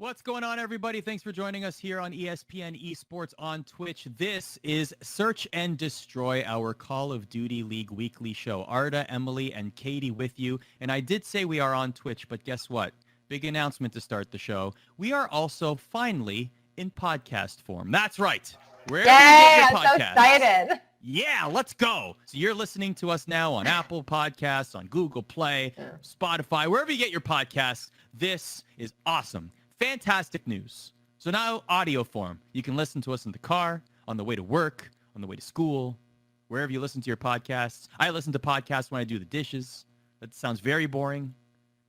What's going on, everybody? Thanks for joining us here on ESPN Esports on Twitch. This is Search and Destroy, our Call of Duty League weekly show. Arda, Emily, and Katie with you. And I did say we are on Twitch, but guess what? Big announcement to start the show. We are also finally in podcast form. That's right. Wherever you get your I'm so excited. Yeah, let's go. So you're listening to us now on Apple Podcasts, on Google Play, Spotify, wherever you get your podcasts. This is awesome. Fantastic news. So now audio form. You can listen to us in the car, on the way to work, on the way to school, wherever you listen to your podcasts. I listen to podcasts when I do the dishes. That sounds very boring.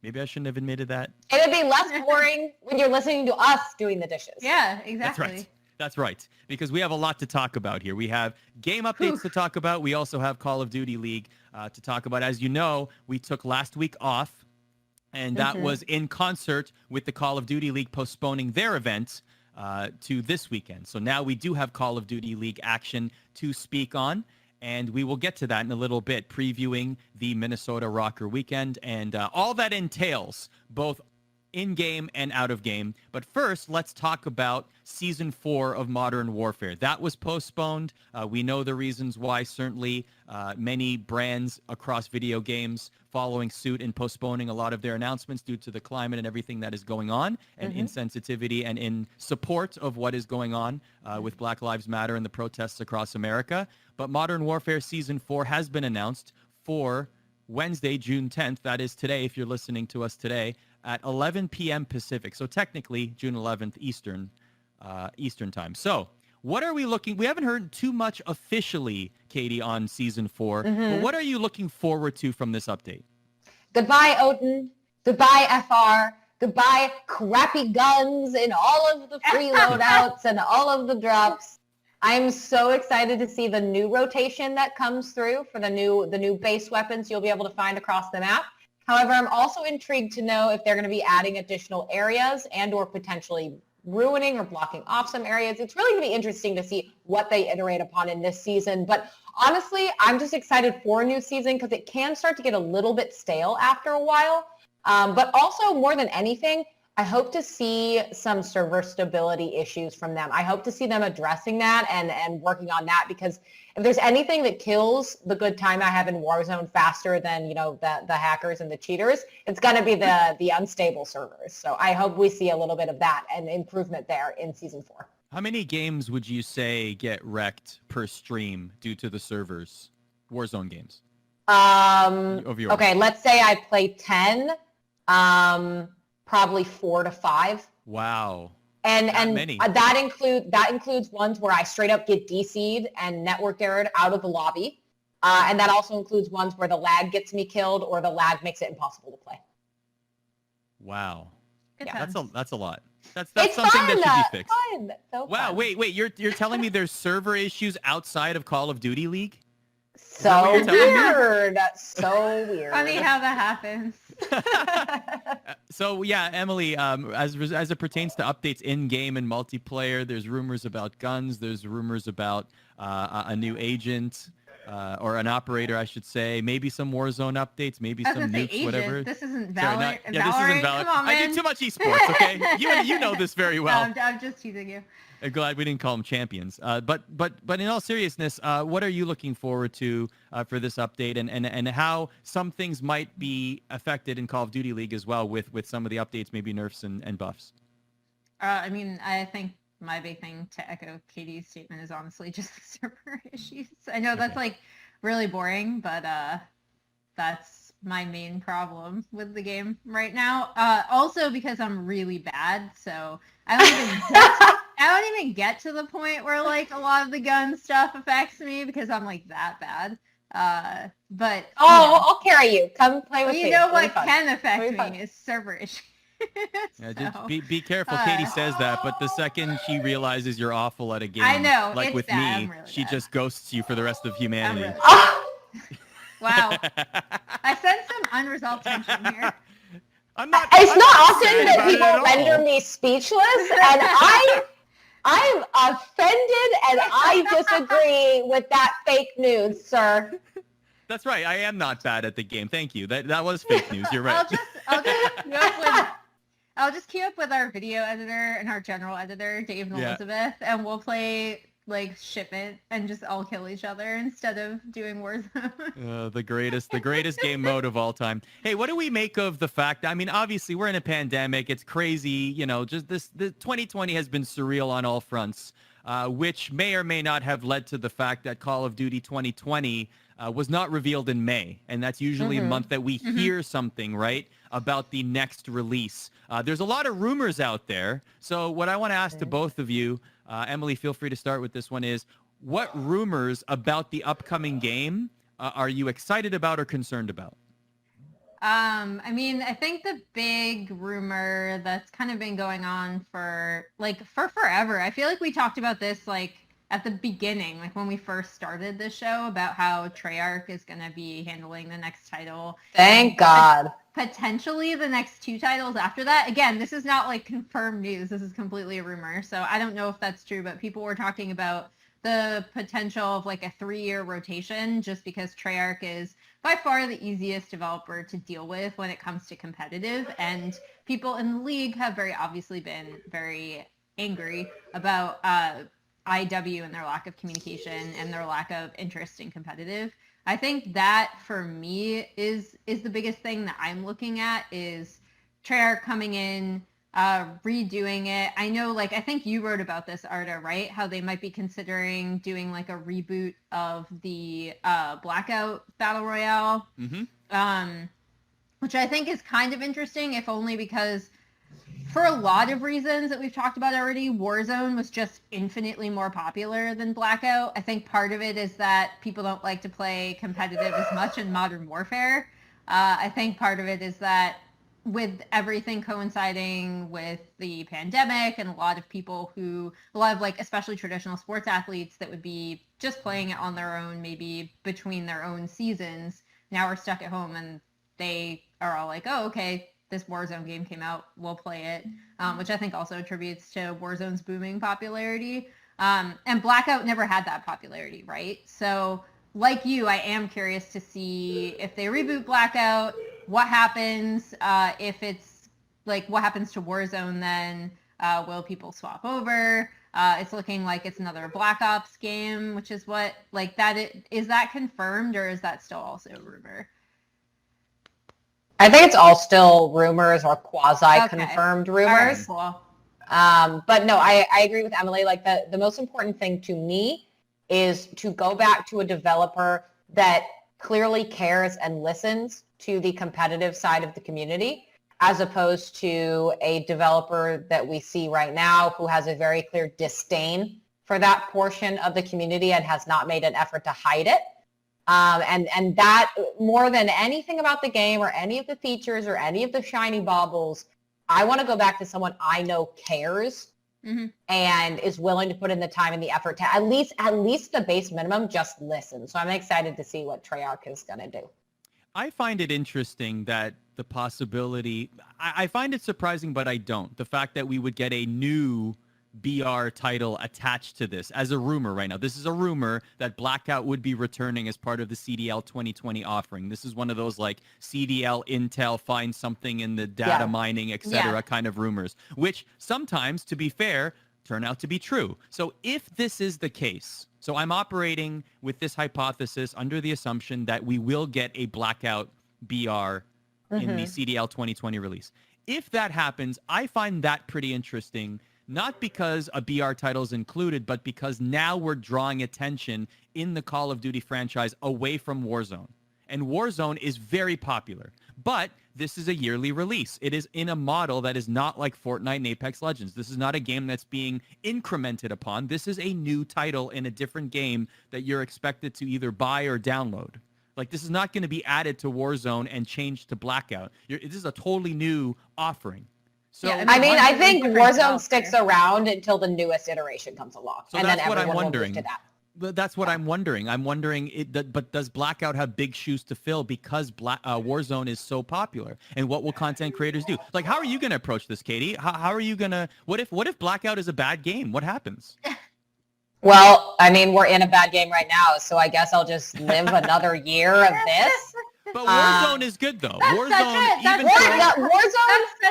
Maybe I shouldn't have admitted that. It'd be less boring when you're listening to us doing the dishes. Yeah, exactly. That's right. That's right. Because we have a lot to talk about here. We have game updates to talk about. We also have Call of Duty League to talk about. As you know, we took last week off. And that was in concert with the Call of Duty League postponing their event to this weekend. So now we do have Call of Duty League action to speak on. And we will get to that in a little bit, previewing the Minnesota Rokkr weekend and all that entails, both in-game and out-of-game. But first, let's talk about Season 4 of Modern Warfare. That was postponed. We know the reasons why. Certainly, many brands across video games following suit and postponing a lot of their announcements due to the climate and everything that is going on, and insensitivity and in support of what is going on with Black Lives Matter and the protests across America. But Modern Warfare Season 4 has been announced for Wednesday, June 10th. That is today, if you're listening to us today, at 11 p.m. Pacific. So technically, June 11th Eastern time. So what are we looking? We haven't heard too much officially, Katie, on Season 4. But what are you looking forward to from this update? Goodbye, Odin. Goodbye, FR. Goodbye, crappy guns in all of the free loadouts and all of the drops. I'm so excited to see the new rotation that comes through for the new base weapons you'll be able to find across the map. However, I'm also intrigued to know if they're going to be adding additional areas and or potentially ruining or blocking off some areas. It's really going to be interesting to see what they iterate upon in this season. But honestly, I'm just excited for a new season because it can start to get a little bit stale after a while. But also, more than anything, I hope to see some server stability issues from them. I hope to see them addressing that and working on that, because if there's anything that kills the good time I have in Warzone faster than, you know, the hackers and the cheaters, it's going to be the unstable servers. So I hope we see a little bit of that and improvement there in Season 4. How many games would you say get wrecked per stream due to the servers? Warzone games. Okay, let's say I play 10. Probably 4 to 5. Wow. And that includes ones where I straight up get DC'd and network errored out of the lobby. And that also includes ones where the lag gets me killed or the lag makes it impossible to play. Wow. Yeah. That's a lot. That's it's something fun, that should be fixed. Fun. So wow, fun. wait, you're telling me there's server issues outside of Call of Duty League? So weird. So weird. Funny how that happens. So yeah, Emily, as it pertains to updates in game and multiplayer, there's rumors about guns. There's rumors about a new agent or an operator, I should say. Maybe some Warzone updates. Maybe some nukes, whatever. This isn't Sorry, Valorant. this isn't Valorant. Come on, man. I do too much esports. Okay, you know this very well. No, I'm just teasing you. I'm glad we didn't call them champions. But in all seriousness, what are you looking forward to for this update, and how some things might be affected in Call of Duty League as well with some of the updates, maybe nerfs and buffs? I mean, I think my big thing to echo Katie's statement is honestly just the server issues. I know that's like really boring, but that's my main problem with the game right now. Also because I'm really bad, so I don't even get to the point where like a lot of the gun stuff affects me because I'm like that bad. But I'll carry you. Come play with me. You know what can affect me is server issues. Yeah, just be careful. Katie says that, but the second she realizes you're awful at a game, I know, like with bad. me, she just ghosts you for the rest of humanity. Wow. I sense some unresolved tension here. It's not often that people render me speechless, and I'm offended, and I disagree with that fake news, sir. That's right. I am not bad at the game. Thank you. That was fake news. You're right. I'll just go with I'll just queue up with our video editor and our general editor, Dave and Elizabeth, and we'll play like shipment and just all kill each other instead of doing Warzone. The greatest game mode of all time. Hey, what do we make of the fact? I mean, obviously we're in a pandemic. It's crazy. You know, just the 2020 has been surreal on all fronts, which may or may not have led to the fact that Call of Duty 2020 was not revealed in May. And that's usually a month that we hear something, right, about the next release. There's a lot of rumors out there. So what I want to ask to both of you, Emily, feel free to start with this one, is what rumors about the upcoming game are you excited about or concerned about? I mean, I think the big rumor that's kind of been going on for forever. I feel like we talked about this like at the beginning, like when we first started the show, about how Treyarch is going to be handling the next title. Thank God. Potentially the next 2 titles after that. Again, this is not like confirmed news. This is completely a rumor. So I don't know if that's true, but people were talking about the potential of like a 3-year rotation just because Treyarch is by far the easiest developer to deal with when it comes to competitive. And people in the league have very obviously been very angry about IW and their lack of communication and their lack of interest in competitive. I think that for me is the biggest thing that I'm looking at is Treyarch coming in, redoing it. I know, like, I think you wrote about this, Arda, right? How they might be considering doing like a reboot of the Blackout Battle Royale, which I think is kind of interesting, if only because for a lot of reasons that we've talked about already, Warzone was just infinitely more popular than Blackout. I think part of it is that people don't like to play competitive as much in Modern Warfare. I think part of it is that with everything coinciding with the pandemic and a lot of like especially traditional sports athletes that would be just playing it on their own, maybe between their own seasons, now are stuck at home and they are all like, oh, okay, this Warzone game came out, we'll play it, which I think also attributes to Warzone's booming popularity. And Blackout never had that popularity, right? So like you, I am curious to see if they reboot Blackout, what happens, if it's like, what happens to Warzone then? Will people swap over? It's looking like it's another Black Ops game, which is what, like is that confirmed or is that still also a rumor? I think it's all still rumors or quasi-confirmed rumors. All right, cool. But no, I agree with Emily. Like the most important thing to me is to go back to a developer that clearly cares and listens to the competitive side of the community, as opposed to a developer that we see right now who has a very clear disdain for that portion of the community and has not made an effort to hide it. And that, more than anything about the game or any of the features or any of the shiny baubles, I want to go back to someone I know cares and is willing to put in the time and the effort to at least the base minimum, just listen. So I'm excited to see what Treyarch is going to do. I find it interesting that the possibility, I find it surprising, but I don't. The fact that we would get a new BR title attached to this as a rumor right now. This is a rumor that Blackout would be returning as part of the CDL 2020 offering. This is one of those like CDL Intel find something in the data mining, etc. kind of rumors, which sometimes, to be fair, turn out to be true. So if this is the case, so I'm operating with this hypothesis under the assumption that we will get a Blackout BR in the CDL 2020 release. If that happens, I find that pretty interesting. Not because a BR title is included, but because now we're drawing attention in the Call of Duty franchise away from Warzone. And Warzone is very popular. But this is a yearly release. It is in a model that is not like Fortnite and Apex Legends. This is not a game that's being incremented upon. This is a new title in a different game that you're expected to either buy or download. Like, this is not going to be added to Warzone and changed to Blackout. This is a totally new offering. So, yeah, I think Warzone sticks around until the newest iteration comes along, so and that's then what everyone I'm wondering. will move to that. That's what I'm wondering. I'm wondering, but does Blackout have big shoes to fill because Warzone is so popular? And what will content creators do? Like, how are you going to approach this, Katie? How are you going to? What if Blackout is a bad game? What happens? Well, I mean, we're in a bad game right now, so I guess I'll just live another year of this. But Warzone is good though. Warzone, That's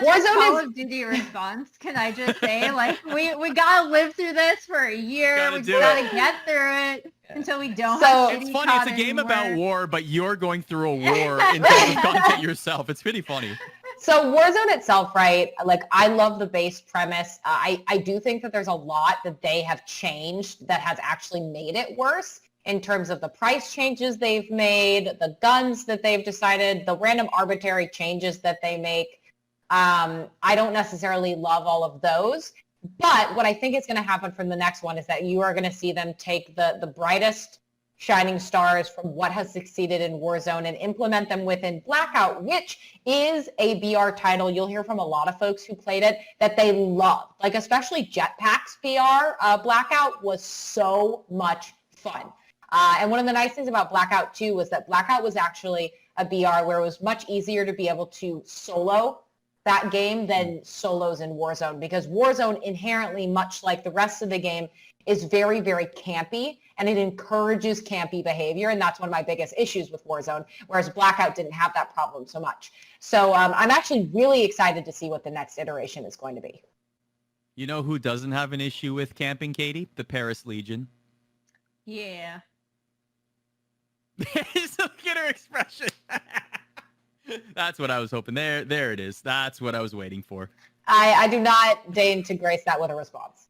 such a Call of Duty response. Can I just say, like, we gotta live through this for a year. We gotta get through it until we don't. So have it's funny. It's a game about war, but you're going through a war in terms of content yourself. It's pretty funny. So Warzone itself, right? Like, I love the base premise. I do think that there's a lot that they have changed that has actually made it worse in terms of the price changes they've made, the guns that they've decided, the random arbitrary changes that they make. I don't necessarily love all of those. But what I think is going to happen from the next one is that you are going to see them take the brightest shining stars from what has succeeded in Warzone and implement them within Blackout, which is a BR title. You'll hear from a lot of folks who played it that they love, like especially Jetpack's BR. Blackout was so much fun. And one of the nice things about Blackout too was that Blackout was actually a BR where it was much easier to be able to solo that game than solos in Warzone, because Warzone inherently, much like the rest of the game, is very, very campy, and it encourages campy behavior, and that's one of my biggest issues with Warzone, whereas Blackout didn't have that problem so much. So I'm actually really excited to see what the next iteration is going to be. You know who doesn't have an issue with camping, Katie? The Paris Legion. Yeah. Look at her expression. That's what I was hoping. There it is. That's what I was waiting for. I do not deign to grace that with a response.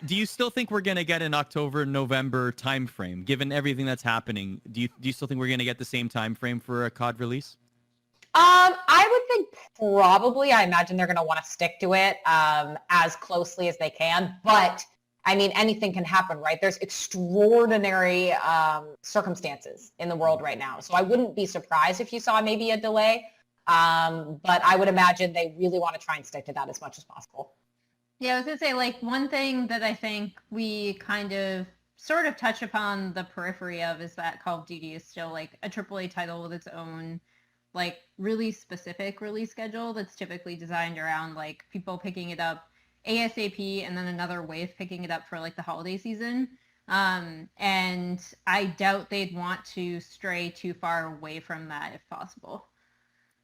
Do you still think we're going to get an October, November timeframe? Given everything that's happening, do you still think we're going to get the same timeframe for a COD release? I would think probably. I imagine they're going to want to stick to it as closely as they can. But, I mean, anything can happen, right? There's extraordinary circumstances in the world right now. So I wouldn't be surprised if you saw maybe a delay. But I would imagine they really want to try and stick to that as much as possible. Yeah, I was going to say, like, one thing that I think we kind of sort of touch upon the periphery of is that Call of Duty is still, like, a AAA title with its own, like, really specific release schedule that's typically designed around, like, people picking it up ASAP and then another wave picking it up for, like, the holiday season. And I doubt they'd want to stray too far away from that if possible.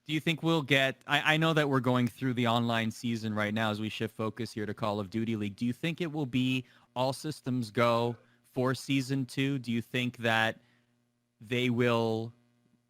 Do you think we'll get... I know that we're going through the online season right now as we shift focus here to Call of Duty League. Do you think it will be all systems go for Season 2? Do you think that they will...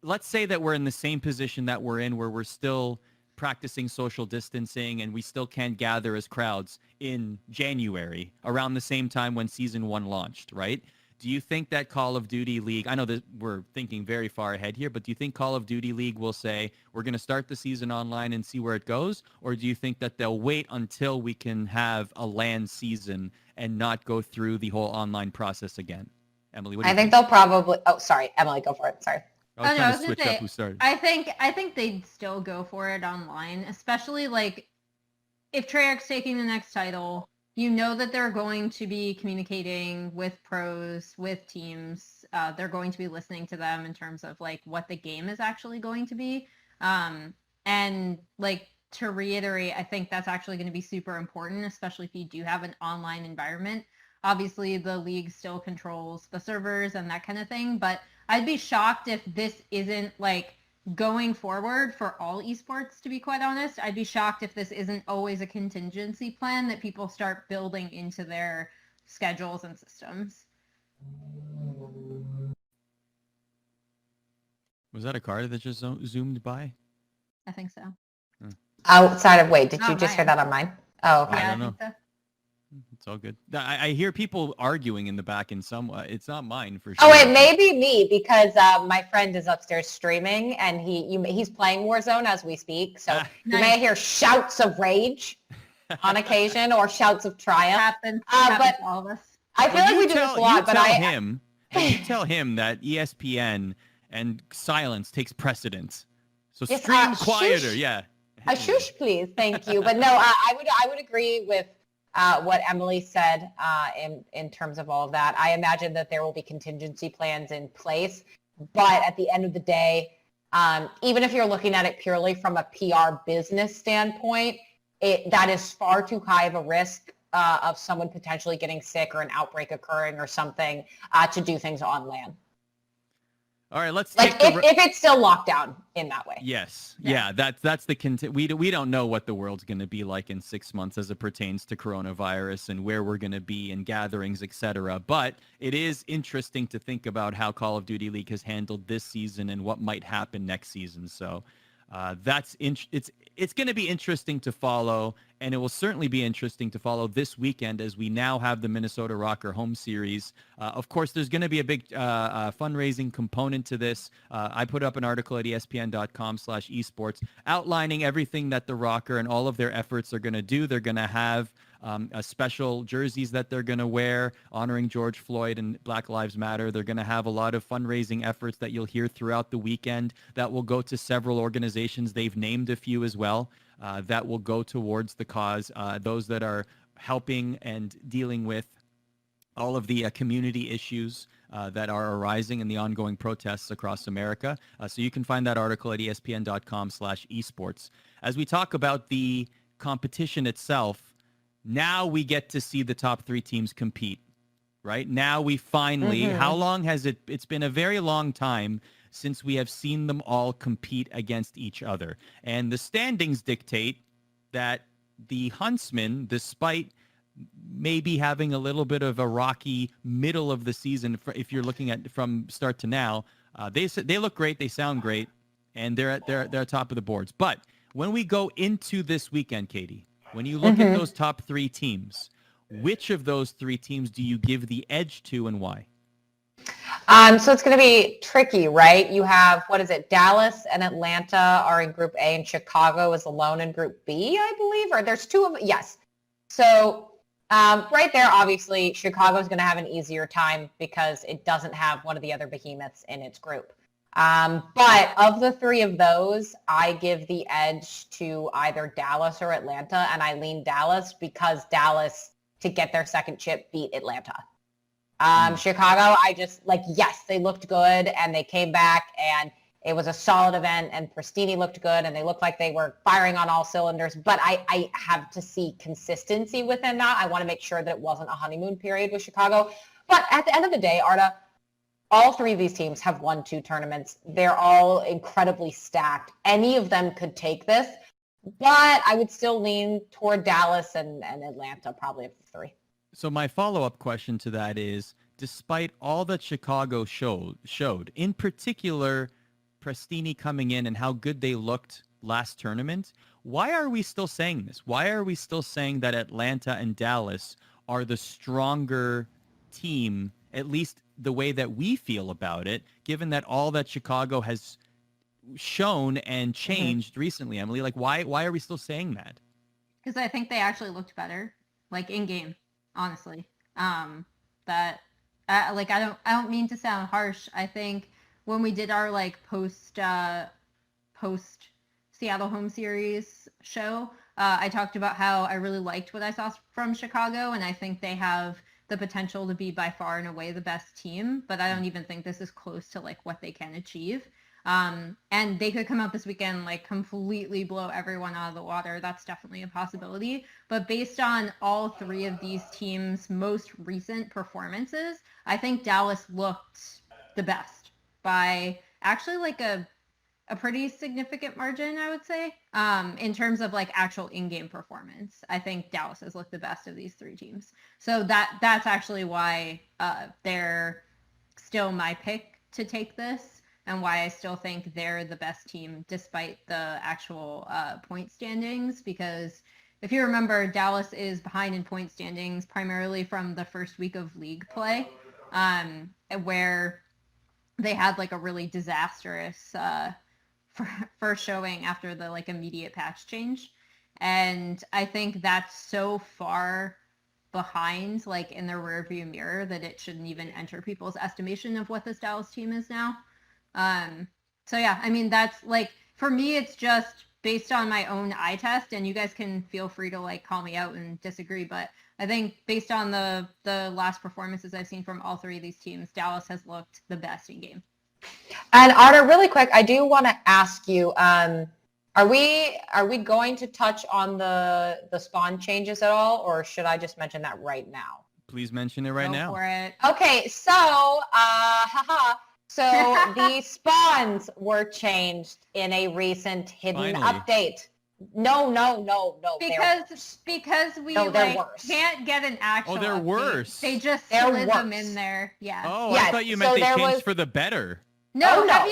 Let's say that we're in the same position that we're in, where we're still practicing social distancing and we still can't gather as crowds in January, around the same time when Season 1 launched, right? Do you think that Call of Duty League, I know that we're thinking very far ahead here, but do you think Call of Duty League will say, we're going to start the season online and see where it goes? Or do you think that they'll wait until we can have a LAN season and not go through the whole online process again? Emily, what do you think? They'll probably... Oh, sorry. Emily, go for it. Sorry. I was trying to switch up who started. I think they'd still go for it online, especially, like, if Treyarch's taking the next title... You know that they're going to be communicating with pros, with teams. They're going to be listening to them in terms of, like, what the game is actually going to be. And, like, to reiterate, I think that's actually going to be super important, especially if you do have an online environment. Obviously, the league still controls the servers and that kind of thing, but I'd be shocked if this isn't, like, going forward for all esports, to be quite honest. I'd be shocked if this isn't always a contingency plan that people start building into their schedules and systems. Was that a car that just zoomed by? I think so. Outside of... Wait, did you just hear that on mine? Oh, okay. I don't know. think so. It's all good. I hear people arguing in the back in some way. It's not mine for sure. Oh, it may be me because my friend is upstairs streaming and he's playing Warzone as we speak. So you may hear shouts of rage on occasion or shouts of triumph. Happens but to all of us. I feel like we do this a lot, but you tell him that ESPN and silence takes precedence. So Yes, stream quieter, shush. yeah. Shush, please. Thank you. But no, I would agree with what Emily said in terms of all of that. I imagine that there will be contingency plans in place, but at the end of the day, even if you're looking at it purely from a PR business standpoint, that is far too high of a risk of someone potentially getting sick or an outbreak occurring or something to do things on LAN. All right, let's Like take if it's still locked down in that way. Yes. Yeah, that's the we don't know what the world's going to be like in 6 months as it pertains to coronavirus and where we're going to be in gatherings, etc. But it is interesting to think about how Call of Duty League has handled this season and what might happen next season. So it's going to be interesting to follow, and it will certainly be interesting to follow this weekend as we now have the Minnesota Rokkr home series. Of course, there's going to be a big fundraising component to this. I put up an article at ESPN.com/esports outlining everything that the Rokkr and all of their efforts are going to do. They're going to have special jerseys that they're going to wear honoring George Floyd and Black Lives Matter. They're going to have a lot of fundraising efforts that you'll hear throughout the weekend that will go to several organizations. They've named a few as well that will go towards the cause, those that are helping and dealing with all of the community issues that are arising in the ongoing protests across America. So you can find that article at ESPN.com/esports. As we talk about the competition itself, now we get to see the top 3 teams compete, right? Now we finally, how long has it's been a very long time since we have seen them all compete against each other. And the standings dictate that the Huntsman, despite maybe having a little bit of a rocky middle of the season, if you're looking at from start to now, they look great, they sound great, and they're at top of the boards. But when we go into this weekend, Katie, when you look at those top 3 teams, which of those 3 teams do you give the edge to and why? So it's going to be tricky, right? You have, Dallas and Atlanta are in Group A, and Chicago is alone in Group B, I believe, or there's 2 of them. Yes. So right there, obviously, Chicago is going to have an easier time because it doesn't have one of the other behemoths in its group. But of the 3 of those, I give the edge to either Dallas or Atlanta, and I lean Dallas because Dallas, to get their second chip, beat Atlanta. Chicago, yes, they looked good, and they came back, and it was a solid event, and Pristini looked good, and they looked like they were firing on all cylinders, but I have to see consistency within that. I want to make sure that it wasn't a honeymoon period with Chicago. But at the end of the day, Arda, all 3 of these teams have won 2 tournaments. They're all incredibly stacked. Any of them could take this, but I would still lean toward Dallas and Atlanta, probably of the 3. So my follow-up question to that is, despite all that Chicago showed, in particular, Pristini coming in and how good they looked last tournament, why are we still saying this? Why are we still saying that Atlanta and Dallas are the stronger team, at least the way that we feel about it, given that all that Chicago has shown and changed recently, Emily? Like, why are we still saying that? Because I think they actually looked better, like in game, honestly. I don't mean to sound harsh. I think when we did our post Seattle home series show, I talked about how I really liked what I saw from Chicago, and I think they have the potential to be by far and away the best team, but I don't even think this is close to what they can achieve. And they could come out this weekend, completely blow everyone out of the water. That's definitely a possibility. But based on all 3 of these teams' most recent performances, I think Dallas looked the best by actually a pretty significant margin, I would say, in terms of actual in-game performance. I think Dallas has looked the best of these 3 teams. So that's actually why they're still my pick to take this, and why I still think they're the best team despite the actual point standings. Because if you remember, Dallas is behind in point standings primarily from the first week of league play, where they had a really disastrous first showing after the immediate patch change. And I think that's so far behind in the rearview mirror that it shouldn't even enter people's estimation of what this Dallas team is now. So yeah, I mean, that's for me, it's just based on my own eye test, and you guys can feel free to call me out and disagree. But I think based on the last performances I've seen from all 3 of these teams, Dallas has looked the best in game. And Arda, really quick, I do want to ask you, are we going to touch on the spawn changes at all, or should I just mention that right now? Please mention it right now. Go for it. Okay, so, So the spawns were changed in a recent hidden update. No. Because we can't get an actual. Oh, they're update. Worse. They just slid them in there. Yeah. Oh, yes. I thought you meant they changed for the better. No, have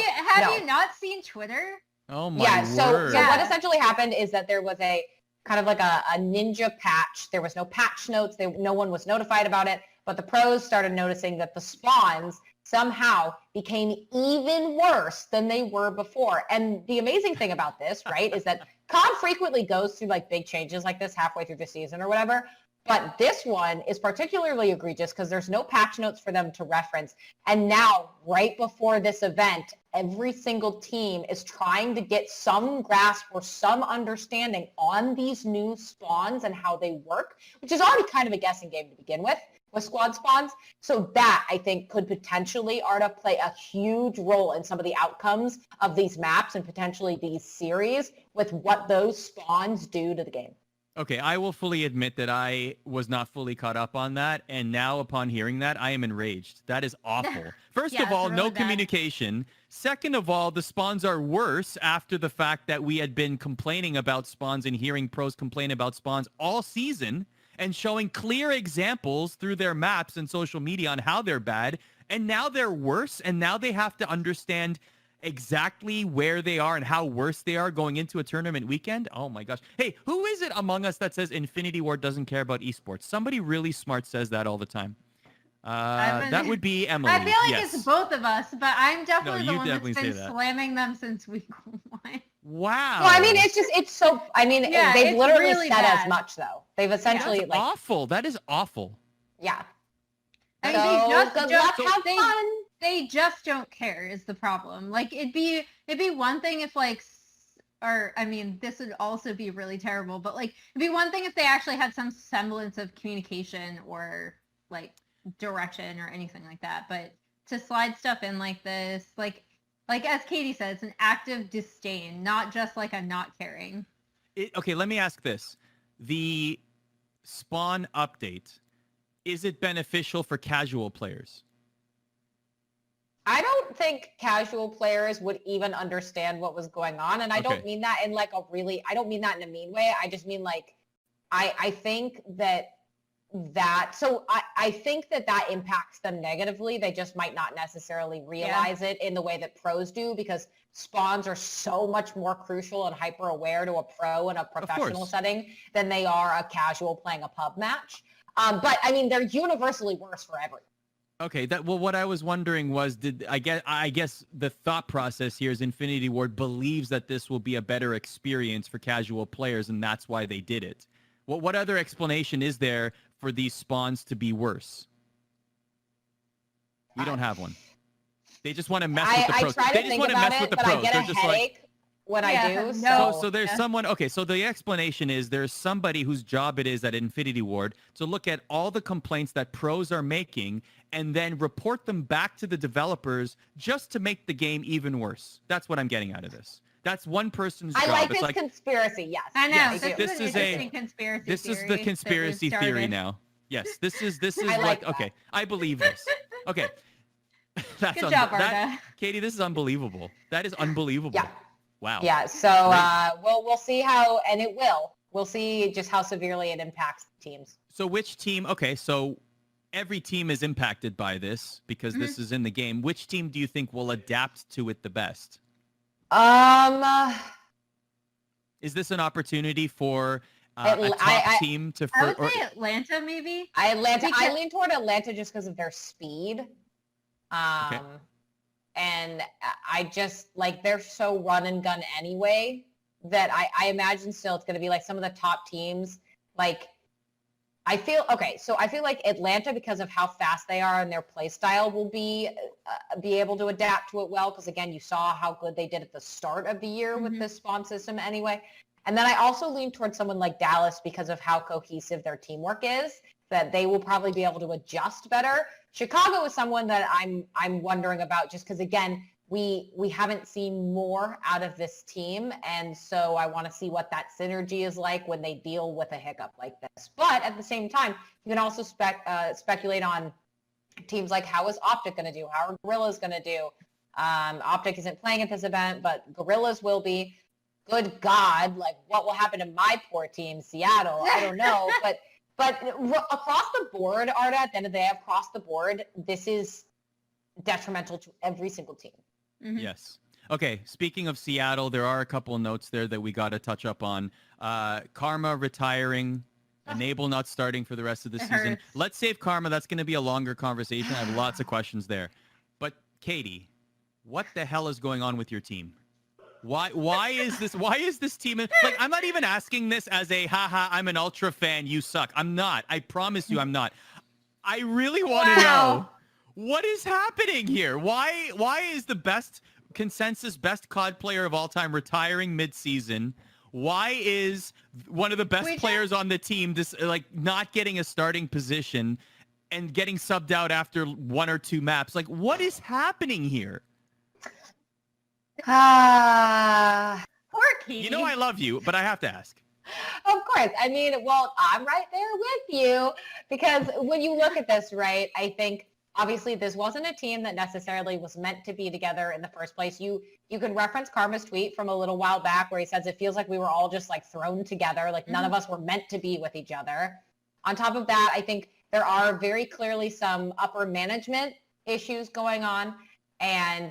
you not seen Twitter? Oh my word. So what essentially happened is that there was a kind of like a ninja patch. There was no patch notes. No one was notified about it. But the pros started noticing that the spawns somehow became even worse than they were before. And the amazing thing about this, right, is that COD frequently goes through like big changes like this halfway through the season or whatever. But this one is particularly egregious because there's no patch notes for them to reference. And now, right before this event, every single team is trying to get some grasp or some understanding on these new spawns and how they work, which is already kind of a guessing game to begin with squad spawns. So that, I think, could potentially, Arda, play a huge role in some of the outcomes of these maps and potentially these series with what those spawns do to the game. Okay, I will fully admit that I was not fully caught up on that, and now upon hearing that, I am enraged. That is awful. First of all, no communication. Second of all, the spawns are worse after the fact that we had been complaining about spawns and hearing pros complain about spawns all season and showing clear examples through their maps and social media on how they're bad, and now they're worse, and now they have to understand exactly where they are and how worse they are going into a tournament weekend. Oh my gosh. Hey, who is it among us that says Infinity Ward doesn't care about esports? Somebody really smart says that all the time. That would be Emily. I feel like it's both of us, but I'm definitely the one that's been slamming them since week 1. Wow. Well, I mean, they've literally really said as much, though. They've essentially that's awful. That is awful. Yeah. I mean, they just don't care is the problem. Like it'd be one thing if this would also be really terrible, but like it'd be one thing if they actually had some semblance of communication or like direction or anything like that. But to slide stuff in like this, like as Katie said, it's an active disdain, not just like a not caring. Okay, let me ask this. The spawn update, is it beneficial for casual players? I don't think casual players would even understand what was going on. And I don't mean that in like I don't mean that in a mean way. I just mean like, I think I think that impacts them negatively. They just might not necessarily realize it in the way that pros do, because spawns are so much more crucial and hyper aware to a pro in a professional setting than they are a casual playing a pub match. But I mean, they're universally worse for everyone. Okay, what I was wondering was, I guess the thought process here is Infinity Ward believes that this will be a better experience for casual players, and that's why they did it. What other explanation is there for these spawns to be worse? We don't have one. They just want to mess with the pros. They just want to mess with the pros. I get a headache when I do. So there's someone. Okay, so the explanation is there's somebody whose job it is at Infinity Ward to look at all the complaints that pros are making and then report them back to the developers just to make the game even worse. That's what I'm getting out of this. That's one person's job. I like this conspiracy. Yes, I know. Yes, this is a conspiracy. This is the conspiracy theory now. Yes, this is what. Okay, I believe this. Okay, that's good job, Arda. Katie, this is unbelievable. That is unbelievable. Yeah. Wow. Yeah. So we'll see how, and we'll see just how severely it impacts teams. So which team? Okay, so every team is impacted by this because this is in the game. Which team do you think will adapt to it the best? Is this an opportunity for a top team to? I would say Atlanta, maybe. I lean toward Atlanta just because of their speed. Okay. And I just like they're so run and gun anyway that I imagine still it's going to be like some of the top teams. Like I feel like Atlanta, because of how fast they are and their play style, will be able to adapt to it well. Because again, you saw how good they did at the start of the year with the spawn system anyway. And then I also lean towards someone like Dallas because of how cohesive their teamwork is, that they will probably be able to adjust better. Chicago is someone that I'm wondering about just because, again, we haven't seen more out of this team. And so I want to see what that synergy is like when they deal with a hiccup like this. But at the same time, you can also speculate on teams like, how is Optic going to do? How are Gorillas going to do? Optic isn't playing at this event, but Gorillas will be. Good God, like what will happen to my poor team, Seattle? I don't know. But across the board, Arda, at the end of the day, across the board, this is detrimental to every single team. Mm-hmm. Yes. Okay, speaking of Seattle, there are a couple of notes there that we got to touch up on. Karma retiring, Enable not starting for the rest of the season. Hurts. Let's save Karma. That's going to be a longer conversation. I have lots of questions there. But Katie, what the hell is going on with your team? Why is this team like, I'm not even asking this as a haha, I'm an Ultra fan, you suck. I'm not. I promise you I'm not. I really want to know what is happening here. Why is the best COD player of all time retiring mid-season? Why is one of the best players on the team not getting a starting position and getting subbed out after one or two maps? Like, what is happening here? Poor Katie. You know I love you, but I have to ask. Of course. I mean, well, I'm right there with you because when you look at this, right, I think obviously this wasn't a team that necessarily was meant to be together in the first place. You can reference Karma's tweet from a little while back where he says it feels like we were all just like thrown together, like none of us were meant to be with each other. On top of that, I think there are very clearly some upper management issues going on. And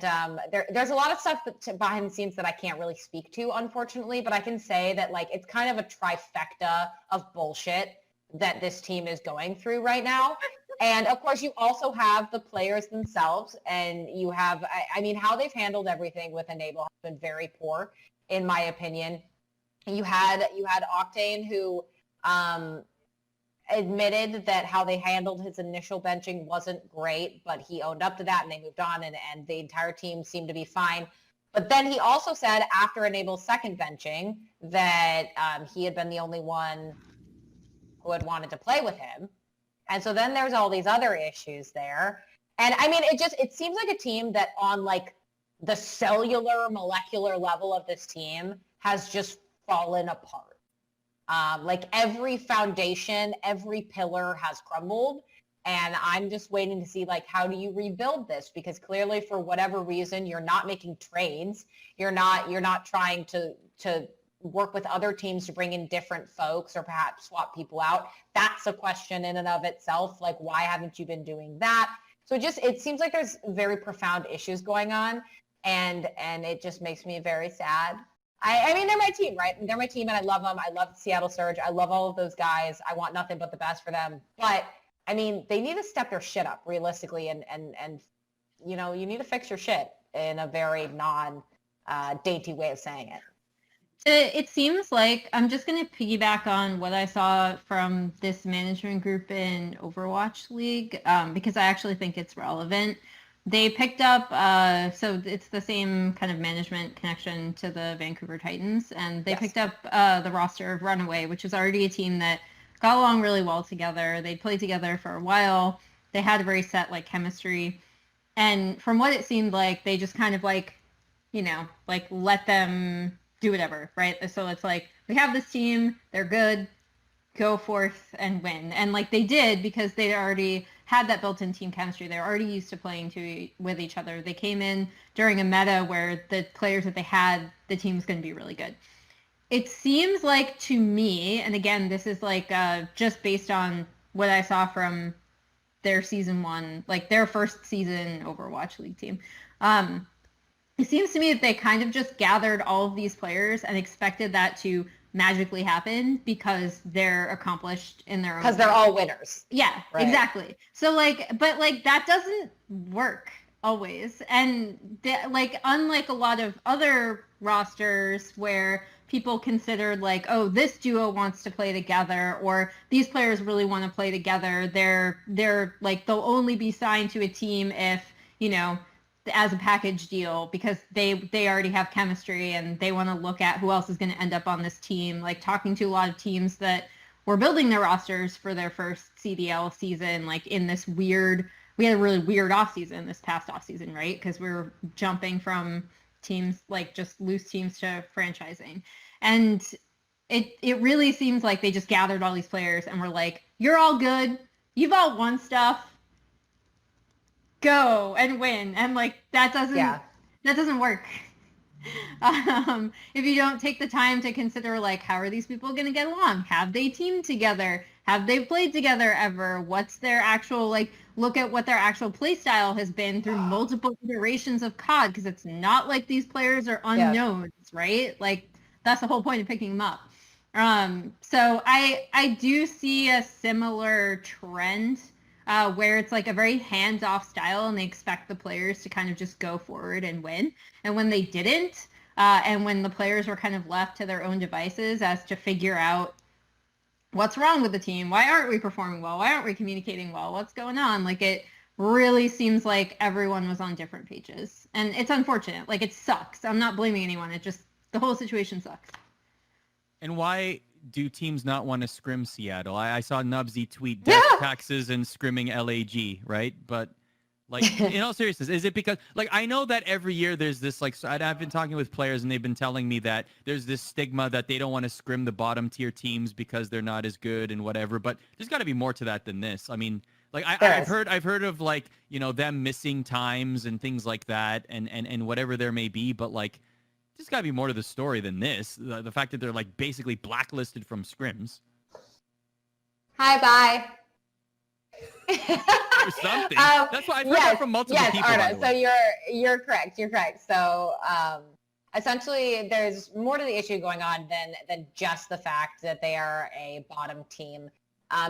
there's a lot of stuff behind the scenes that I can't really speak to, unfortunately, but I can say that like it's kind of a trifecta of bullshit that this team is going through right now. And of course, you also have the players themselves, and you have, I mean, how they've handled everything with Enable has been very poor, in my opinion. You had Octane who admitted that how they handled his initial benching wasn't great, but he owned up to that and they moved on and the entire team seemed to be fine. But then he also said after Enable's second benching that he had been the only one who had wanted to play with him. And so then there's all these other issues there. And I mean, it seems like a team that on like the cellular molecular level of this team has just fallen apart. Like every foundation, every pillar has crumbled, and I'm just waiting to see like how do you rebuild this, because clearly for whatever reason you're not making trades, you're not trying to work with other teams to bring in different folks or perhaps swap people out. That's a question in and of itself. Like, why haven't you been doing that? So it seems like there's very profound issues going on, and it just makes me very sad. I mean, they're my team, right? They're my team, and I love them. I love Seattle Surge. I love all of those guys. I want nothing but the best for them. But, I mean, they need to step their shit up realistically, and you know, you need to fix your shit in a very non-dainty way of saying it. It seems like, I'm just going to piggyback on what I saw from this management group in Overwatch League, because I actually think it's relevant. They picked up, so it's the same kind of management connection to the Vancouver Titans, and they picked up the roster of Runaway, which was already a team that got along really well together. They played together for a while. They had a very set like chemistry, and from what it seemed like, they just kind of like, you know, like let them do whatever, right? So it's like, we have this team, they're good, go forth and win. And like they did, because they already had that built-in team chemistry. They're already used to playing with each other. They came in during a meta where the players that they had, the team was going to be really good. It seems like to me, and again, this is like just based on what I saw from their season one, like their first season Overwatch League team. It seems to me that they kind of just gathered all of these players and expected that to magically happen because they're accomplished in their own because they're all winners. Yeah, right. Exactly. So like, but like that doesn't work always. And like, unlike a lot of other rosters where people considered like, oh, this duo wants to play together, or these players really want to play together, they're like, they'll only be signed to a team if, you know, as a package deal, because they already have chemistry and they want to look at who else is going to end up on this team. Like talking to a lot of teams that were building their rosters for their first CDL season, like in this weird, we had a really weird off season this past off season, right? Because we were jumping from teams, like just loose teams, to franchising. And it really seems like they just gathered all these players and were like, you're all good. You've all won stuff. go and win. And like, that doesn't work. If you don't take the time to consider, like, how are these people going to get along? Have they teamed together? Have they played together ever? What's their actual, like, look at what their actual play style has been through multiple iterations of COD, because it's not like these players are unknowns, right? Like, that's the whole point of picking them up. So I do see a similar trend where it's like a very hands-off style, and they expect the players to kind of just go forward and win. And when they didn't, and when the players were kind of left to their own devices as to figure out what's wrong with the team, why aren't we performing well, why aren't we communicating well, what's going on, like, it really seems like everyone was on different pages. And it's unfortunate. Like, it sucks. I'm not blaming anyone. It just, the whole situation sucks. And why do teams not want to scrim Seattle? I saw Nubsy tweet death taxes and scrimming LAG, right? But, like, in all seriousness, is it because, like, I know that every year there's this, like, so I've been talking with players and they've been telling me that there's this stigma that they don't want to scrim the bottom tier teams because they're not as good and whatever. But there's got to be more to that than this. I mean, like, I've heard of, like, you know, them missing times and things like that and whatever there may be. But, like, there's got to be more to the story than this. The fact that they're, like, basically blacklisted from scrims. Hi, bye. Or something. That's why I've heard that from multiple people. Arda, so you're correct. You're correct. So essentially, there's more to the issue going on than just the fact that they are a bottom team.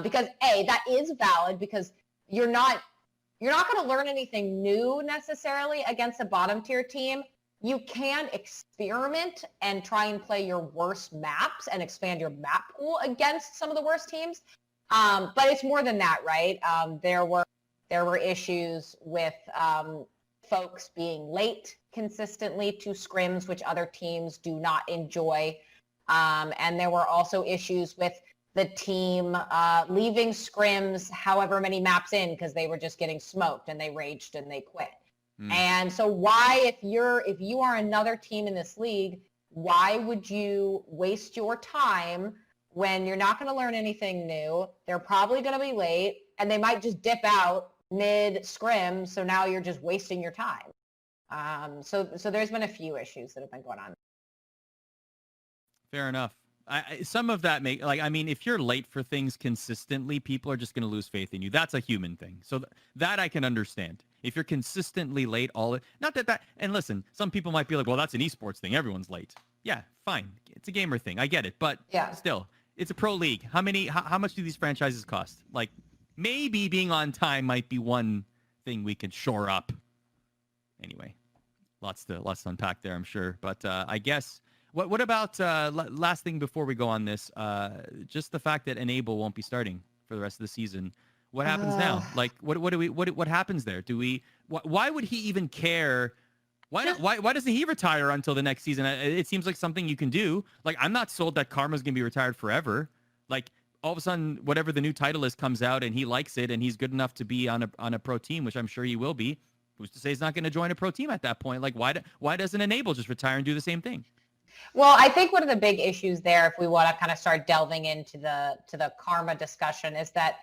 Because that is valid, because you're not going to learn anything new necessarily against a bottom tier team. You can experiment and try and play your worst maps and expand your map pool against some of the worst teams. But it's more than that, right? There were issues with folks being late consistently to scrims, which other teams do not enjoy. And there were also issues with the team leaving scrims however many maps in because they were just getting smoked and they raged and they quit. And so why, if you are another team in this league, why would you waste your time when you're not going to learn anything new? They're probably going to be late and they might just dip out mid scrim. So now you're just wasting your time. So there's been a few issues that have been going on. Fair enough. Some of that if you're late for things consistently, people are just going to lose faith in you. That's a human thing. So that I can understand. If you're consistently late, and listen, some people might be like, well, that's an esports thing. Everyone's late. Yeah, fine. It's a gamer thing. I get it. But still, it's a pro league. How much do these franchises cost? Like, maybe being on time might be one thing we could shore up. Anyway, lots to unpack there, I'm sure. But I guess, what about last thing before we go on this? Just the fact that Enable won't be starting for the rest of the season. What happens now? Like, what happens there? Why would he even care? Why doesn't he retire until the next season? It seems like something you can do. Like, I'm not sold that Karma's gonna be retired forever. Like, all of a sudden, whatever the new title is comes out and he likes it and he's good enough to be on a pro team, which I'm sure he will be. Who's to say he's not going to join a pro team at that point? Like, why doesn't Enable just retire and do the same thing? Well, I think one of the big issues there, if we want to kind of start delving into the Karma discussion, is that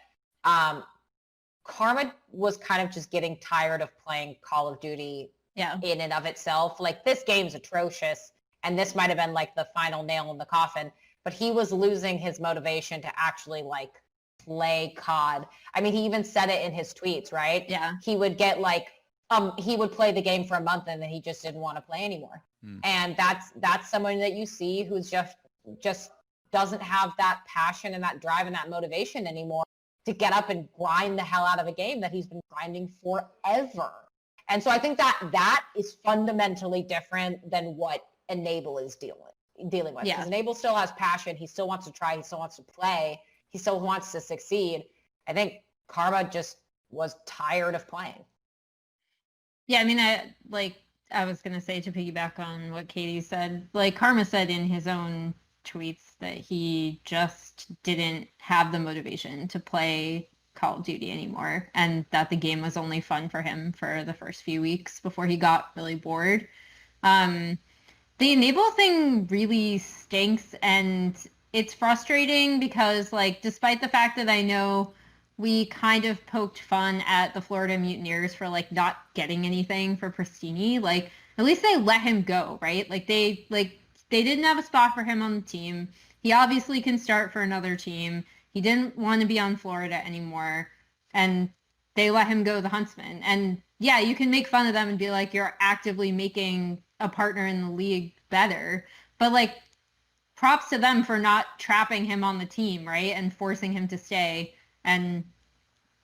Karma was kind of just getting tired of playing Call of Duty in and of itself. Like, this game's atrocious, and this might have been like the final nail in the coffin, but he was losing his motivation to actually like play COD. I mean, he even said it in his tweets, right? Yeah. He would get like, he would play the game for a month and then he just didn't want to play anymore. And that's someone that you see who's just doesn't have that passion and that drive and that motivation anymore to get up and grind the hell out of a game that he's been grinding forever. And so I think that is fundamentally different than what Enable is dealing with. Because Enable still has passion. He still wants to try. He still wants to play. He still wants to succeed. I think Karma just was tired of playing. Yeah, I mean, I was going to say, to piggyback on what Katie said, like Karma said in his own tweets that he just didn't have the motivation to play Call of Duty anymore, and that the game was only fun for him for the first few weeks before he got really bored. The Enable thing really stinks, and it's frustrating because, like, despite the fact that I know we kind of poked fun at the Florida Mutineers for like not getting anything for Pristini, like at least they let him go, right? They didn't have a spot for him on the team. He obviously can start for another team. He didn't want to be on Florida anymore, and they let him go to the Huntsman. And yeah, you can make fun of them and be like, you're actively making a partner in the league better, but like, props to them for not trapping him on the team, right? And forcing him to stay and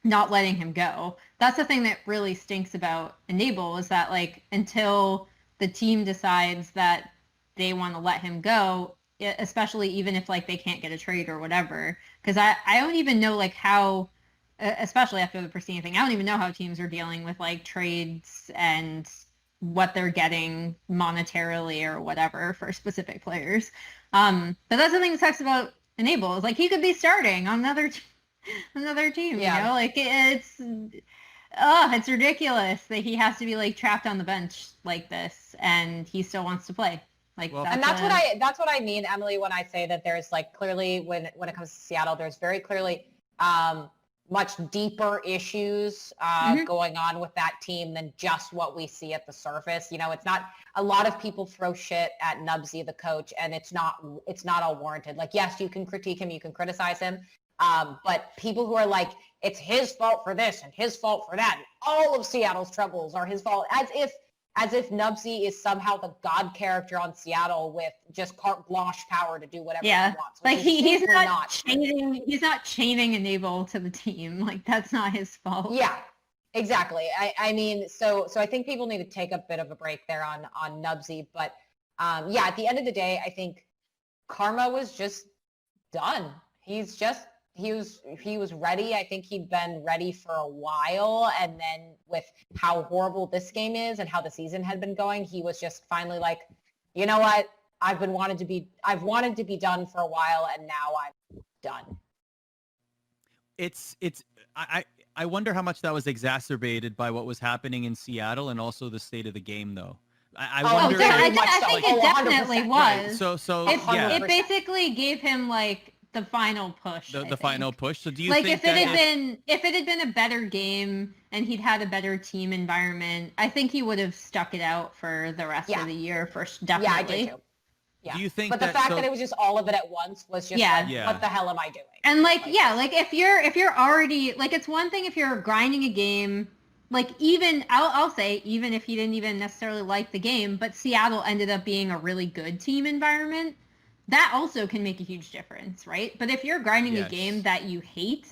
not letting him go. That's the thing that really stinks about Enable, is that like until the team decides that they want to let him go, especially even if like they can't get a trade or whatever, because I don't even know like how, especially after the Pristine thing, I don't even know how teams are dealing with like trades and what they're getting monetarily or whatever for specific players. But that's the thing that sucks about Enable, is like he could be starting on another team, you know, like it's ridiculous that he has to be like trapped on the bench like this and he still wants to play. Like, well, that's what I mean, Emily, when I say that there's like clearly when it comes to Seattle, there's very clearly much deeper issues going on with that team than just what we see at the surface. You know, it's not, a lot of people throw shit at Nubsy, the coach, and it's not all warranted. Like, yes, you can critique him, you can criticize him, but people who are like, it's his fault for this and his fault for that, and all of Seattle's troubles are his fault, as if Nubsy is somehow the god character on Seattle with just carte blanche power to do whatever he wants. Like he's not chaining Enable to the team. Like that's not his fault. Yeah, exactly. I mean, so I think people need to take a bit of a break there on Nubsy. But at the end of the day, I think Karma was just done. He was ready. I think he'd been ready for a while. And then with how horrible this game is and how the season had been going, he was just finally like, you know what? I've wanted to be done for a while, and now I'm done. I wonder how much that was exacerbated by what was happening in Seattle and also the state of the game, though. I wonder. I think it definitely was. Right. So it basically gave him like the final push. The final push. So do you like think if it had been a better game and he'd had a better team environment, I think he would have stuck it out for the rest of the year first, definitely. Yeah, I do too. Yeah. Do you think but the fact that it was just all of it at once was just like, what the hell am I doing? And like if you're already like, it's one thing if you're grinding a game, like even I'll say even if he didn't even necessarily like the game, but Seattle ended up being a really good team environment. That also can make a huge difference, right? But if you're grinding a game that you hate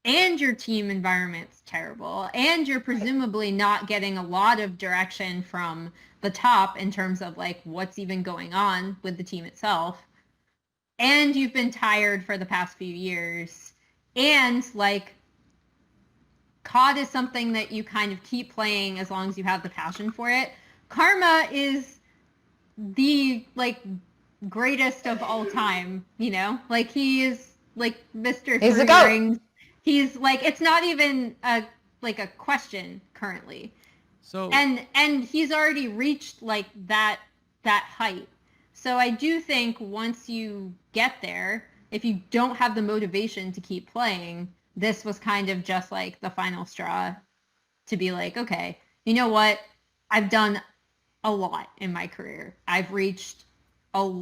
and your team environment's terrible and you're presumably not getting a lot of direction from the top in terms of like what's even going on with the team itself, and you've been tired for the past few years, and like COD is something that you kind of keep playing as long as you have the passion for it. Karma is the like greatest of all time, you know, like he is like Mr. He's Three the GOAT. Rings. He's like, it's not even a question currently. So and he's already reached like that height. So I do think once you get there, if you don't have the motivation to keep playing, this was kind of just like the final straw to be like, okay, you know what? I've done a lot in my career. I've reached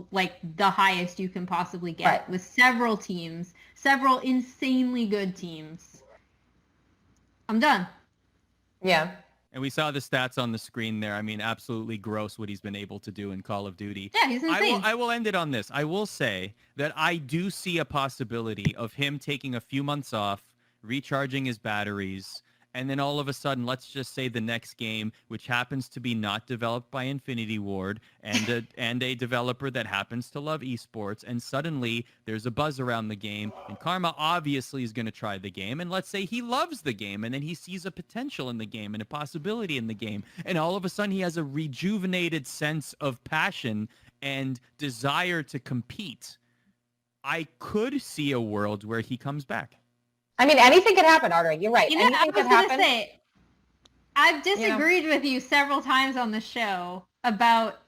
like the highest you can possibly get with several teams, several insanely good teams. I'm done. Yeah. And we saw the stats on the screen there. I mean, absolutely gross what he's been able to do in Call of Duty. Yeah, he's insane. I will end it on this. I will say that I do see a possibility of him taking a few months off, recharging his batteries, and then all of a sudden, let's just say the next game, which happens to be not developed by Infinity Ward and a developer that happens to love esports, and suddenly there's a buzz around the game, and Karma obviously is going to try the game, and let's say he loves the game, and then he sees a potential in the game and a possibility in the game, and all of a sudden he has a rejuvenated sense of passion and desire to compete. I could see a world where he comes back. I mean, anything could happen, Arda. You're right. You know, Anything could happen. Say, I've disagreed with you several times on the show about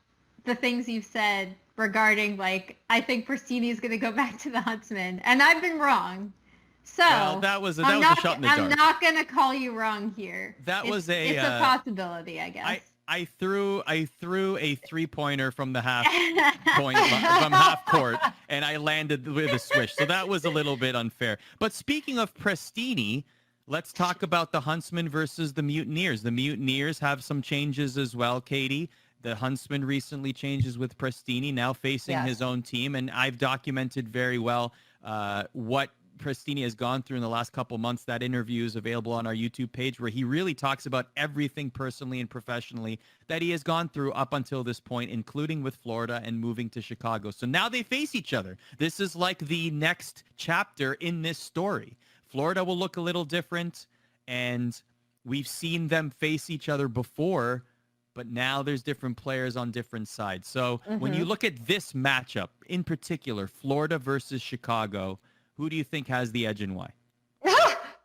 the things you've said regarding, like, I think Pristini's going to go back to the Huntsman. And I've been wrong. So Well, that was a shot in the dark. I'm not gonna call you wrong here. It's a possibility, I guess. I threw a 3-pointer from the half from half court, and I landed with a swish. So that was a little bit unfair. But speaking of Prestini, let's talk about the Huntsman versus the Mutineers. The Mutineers have some changes as well, Katie. The Huntsman recently changes with Prestini, now facing his own team, and I've documented very well what Prestini has gone through in the last couple months. That interview is available on our YouTube page, where he really talks about everything personally and professionally that he has gone through up until this point, including with Florida and moving to Chicago. So now they face each other. This is like the next chapter in this story. Florida will look a little different, and we've seen them face each other before, but now there's different players on different sides. So when you look at this matchup, in particular, Florida versus Chicago, who do you think has the edge and why?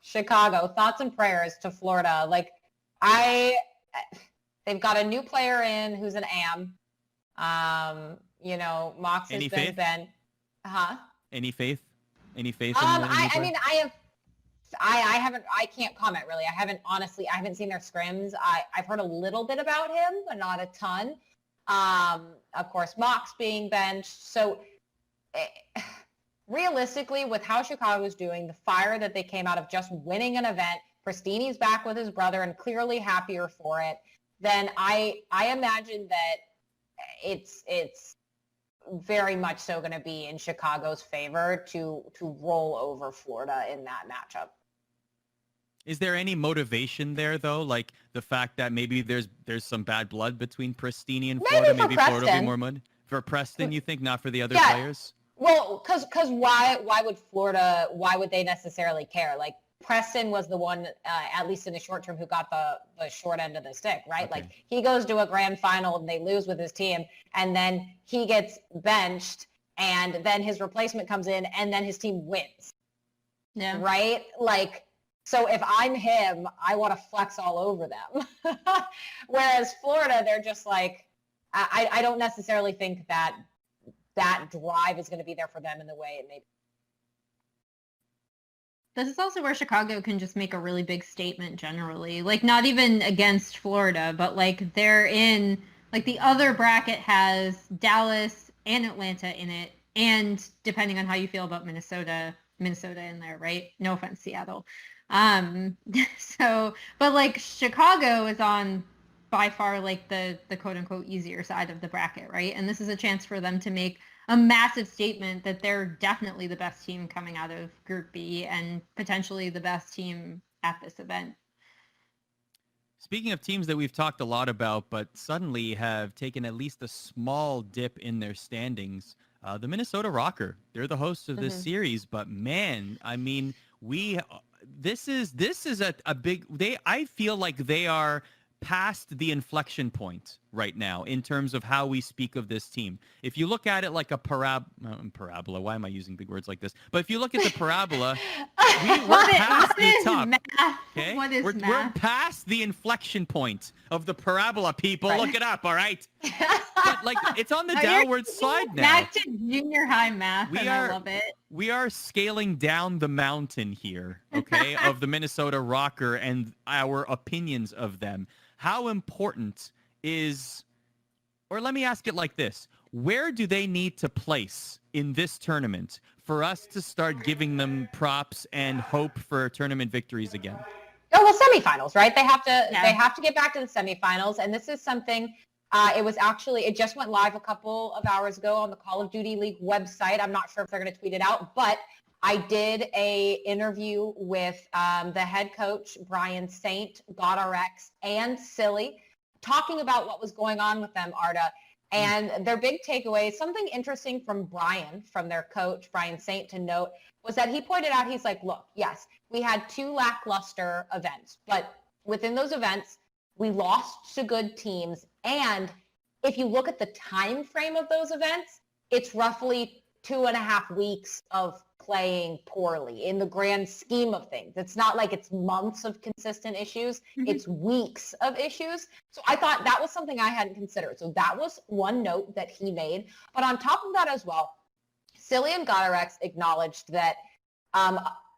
Chicago. Thoughts and prayers to Florida. They've got a new player in who's an AM. Mox has been Ben. Huh? Any faith? Any faith? I can't comment really. I haven't seen their scrims. I've heard a little bit about him, but not a ton. Of course, Mox being benched. So realistically, with how Chicago's doing, the fire that they came out of just winning an event, Prestini's back with his brother and clearly happier for it, then I imagine that it's very much so going to be in Chicago's favor to roll over Florida in that matchup. Is there any motivation there, though? Like the fact that maybe there's some bad blood between Prestini and Florida? Maybe Florida will be more mud? For Preston, you think, not for the other players? Well, because why would they necessarily care? Like, Preston was the one, at least in the short term, who got the short end of the stick, right? Okay. Like, he goes to a grand final and they lose with his team, and then he gets benched, and then his replacement comes in, and then his team wins. Yeah. Right? Like, so if I'm him, I want to flex all over them. Whereas Florida, they're just like, I don't necessarily think that drive is going to be there for them in the way it may be. This is also where Chicago can just make a really big statement generally. Like, not even against Florida, but like they're in, like the other bracket has Dallas and Atlanta in it. And depending on how you feel about Minnesota in there, right? No offense, Seattle. But like Chicago is on by far like the quote unquote easier side of the bracket, right? And this is a chance for them to make a massive statement that they're definitely the best team coming out of Group B and potentially the best team at this event. Speaking of teams that we've talked a lot about, but suddenly have taken at least a small dip in their standings, the Minnesota Rokkr. They're the hosts of this series, but man, I mean, this is a big. I feel like they are past the inflection point right now in terms of how we speak of this team. If you look at it like a parabola, why am I using big words like this? But if you look at the parabola, we're past the top. Okay? We're past the inflection point of the parabola, people. Right. Look it up, all right? But like, it's on the downward slide now. Back to junior high math, I love it. We are scaling down the mountain here, okay, of the Minnesota Rokkr and our opinions of them. How important is, or let me ask it like this, where do they need to place in this tournament for us to start giving them props and hope for tournament victories again? Oh, well, semifinals, right? They have to get back to the semifinals, and this is something, it just went live a couple of hours ago on the Call of Duty League website. I'm not sure if they're going to tweet it out, but I did a interview with the head coach, Brian Saint, GodRx, and Silly, talking about what was going on with them, Arda. And their big takeaway, something interesting from their coach, Brian Saint, to note, was that he pointed out, he's like, look, yes, we had 2 lackluster events, but within those events, we lost to good teams. And if you look at the time frame of those events, it's roughly 2.5 weeks of playing poorly in the grand scheme of things. It's not like it's months of consistent issues. It's weeks of issues. So I thought that was something I hadn't considered. So that was one note that he made. But on top of that as well, Silly and GodRx acknowledged that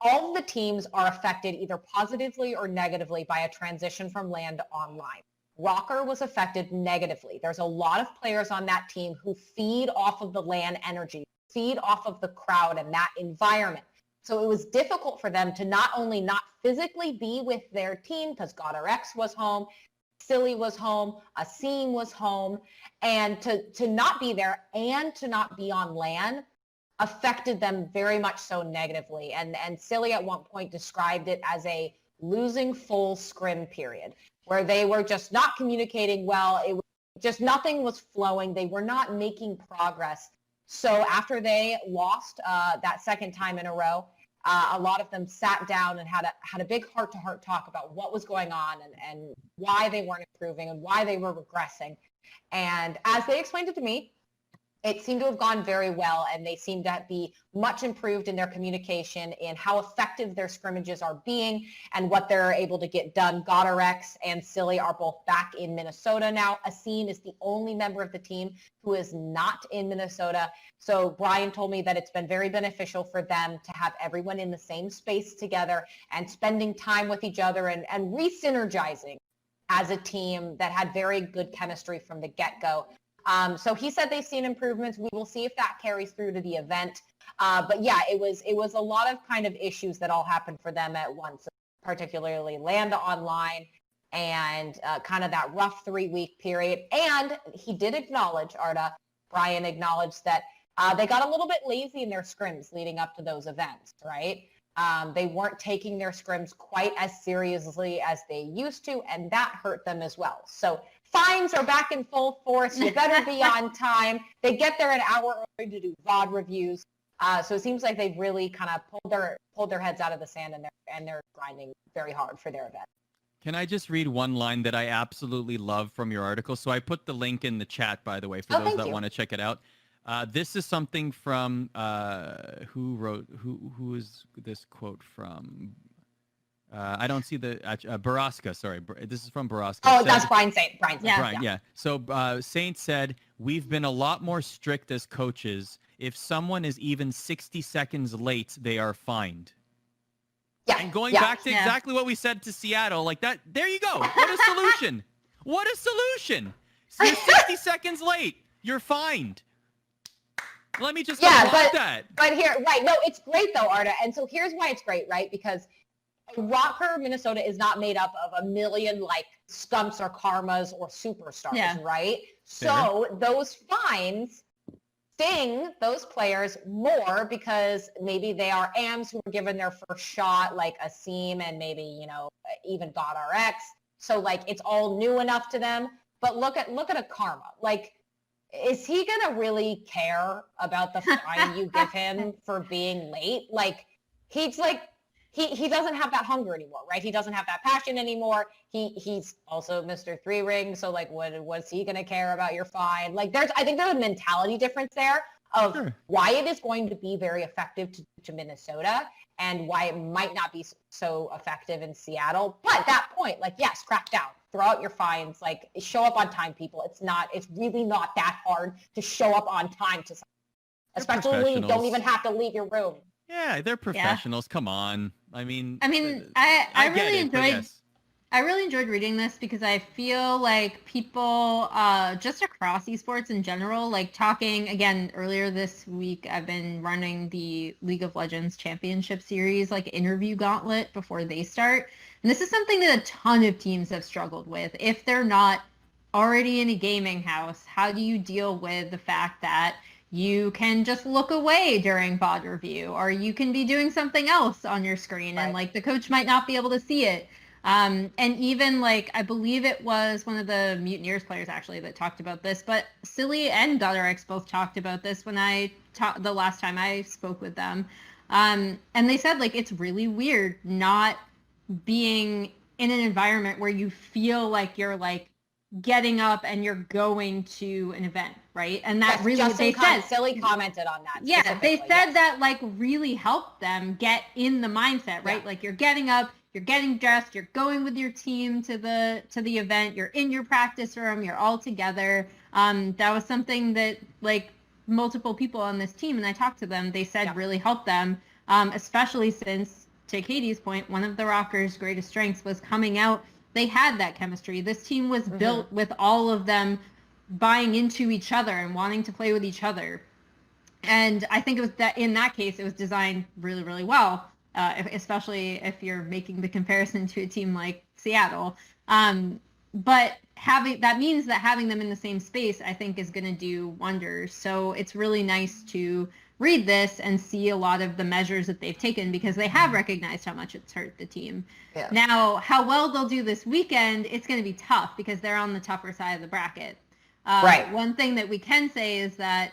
all of the teams are affected either positively or negatively by a transition from LAN to online. Rokkr was affected negatively. There's a lot of players on that team who feed off of the LAN energy, feed off of the crowd and that environment. So it was difficult for them to not only not physically be with their team, because GodRx was home, Silly was home, Asim was home, and to not be there and to not be on LAN affected them very much so negatively. And Silly at one point described it as a losing full scrim period, where they were just not communicating well. It was just nothing was flowing. They were not making progress. So after they lost that second time in a row, a lot of them sat down and had a big heart-to-heart talk about what was going on and why they weren't improving and why they were regressing. And as they explained it to me, it seemed to have gone very well, and they seem to be much improved in their communication, in how effective their scrimmages are being and what they're able to get done. GodRx and Silly are both back in Minnesota now. Asim is the only member of the team who is not in Minnesota. So Brian told me that it's been very beneficial for them to have everyone in the same space together and spending time with each other and re-synergizing as a team that had very good chemistry from the get-go. So he said they've seen improvements. We will see if that carries through to the event. But yeah, it was a lot of kind of issues that all happened for them at once, particularly LAN to online and kind of that rough 3-week period. And he did acknowledge, Arda, Brian acknowledged that they got a little bit lazy in their scrims leading up to those events, right? They weren't taking their scrims quite as seriously as they used to, and that hurt them as well. So fines are back in full force. You better be on time. They get there an hour early to do VOD reviews. So it seems like they've really kind of pulled their heads out of the sand, and they're grinding very hard for their event. Can I just read one line that I absolutely love from your article? So I put the link in the chat, by the way, for those that want to check it out. This is something from who is this quote from? I don't see the Baraska. Sorry, this is from Baraska. Oh, that's Brian Saint. Brian. Yeah. So Saint said, "We've been a lot more strict as coaches. If someone is even 60 seconds late, they are fined." Yeah. And going back to exactly what we said to Seattle, like that. There you go. What a solution! What a solution! So you're 60 seconds late, you're fined. Let me just applaud that. But here, right? No, it's great though, Arda. And so here's why it's great, right? Because Rokkr, Minnesota is not made up of a million like Stumps or Karmas or superstars, right? Fair. So those fines sting those players more because maybe they are AMs who were given their first shot, like Asim and maybe, even GodRx. So like it's all new enough to them. But look at a Karma. Like, is he gonna really care about the fine you give him for being late? Like, he's like, he doesn't have that hunger anymore, right? He doesn't have that passion anymore. He's also Mr. 3-Ring, so like, what's he gonna care about your fine? Like, I think there's a mentality difference there of why it is going to be very effective to Minnesota and why it might not be so effective in Seattle. But at that point, like, yes, crack down. Throw out your fines, like show up on time, people. It's really not that hard to show up on time to something, especially when you don't even have to leave your room. Yeah, they're professionals. Yeah. Come on. I mean, I really enjoyed reading this because I feel like people just across esports in general, like talking again earlier this week, I've been running the League of Legends Championship Series, like interview gauntlet before they start. And this is something that a ton of teams have struggled with. If they're not already in a gaming house, how do you deal with the fact that you can just look away during VOD review, or you can be doing something else on your screen and like the coach might not be able to see it. And even like, I believe it was one of the Mutineers players actually that talked about this, but Silly and GodRx both talked about this when the last time I spoke with them. And they said like, it's really weird not being in an environment where you feel like you're like getting up and you're going to an event, right? And that Silly commented on that. Yeah, they said that like really helped them get in the mindset, right? Yeah. Like you're getting up, you're getting dressed, you're going with your team to the event, you're in your practice room, you're all together. That was something that like multiple people on this team, and I talked to them, they said really helped them, especially since to Katie's point, one of the Rokkr's greatest strengths was coming out. They had that chemistry. This team was built with all of them buying into each other and wanting to play with each other. And I think it was that in that case, it was designed really, really well, especially if you're making the comparison to a team like Seattle. But that means that having them in the same space, I think, is going to do wonders. So it's really nice to read this and see a lot of the measures that they've taken because they have recognized how much it's hurt the team. Yeah. Now, how well they'll do this weekend, it's going to be tough because they're on the tougher side of the bracket. Right. One thing that we can say is that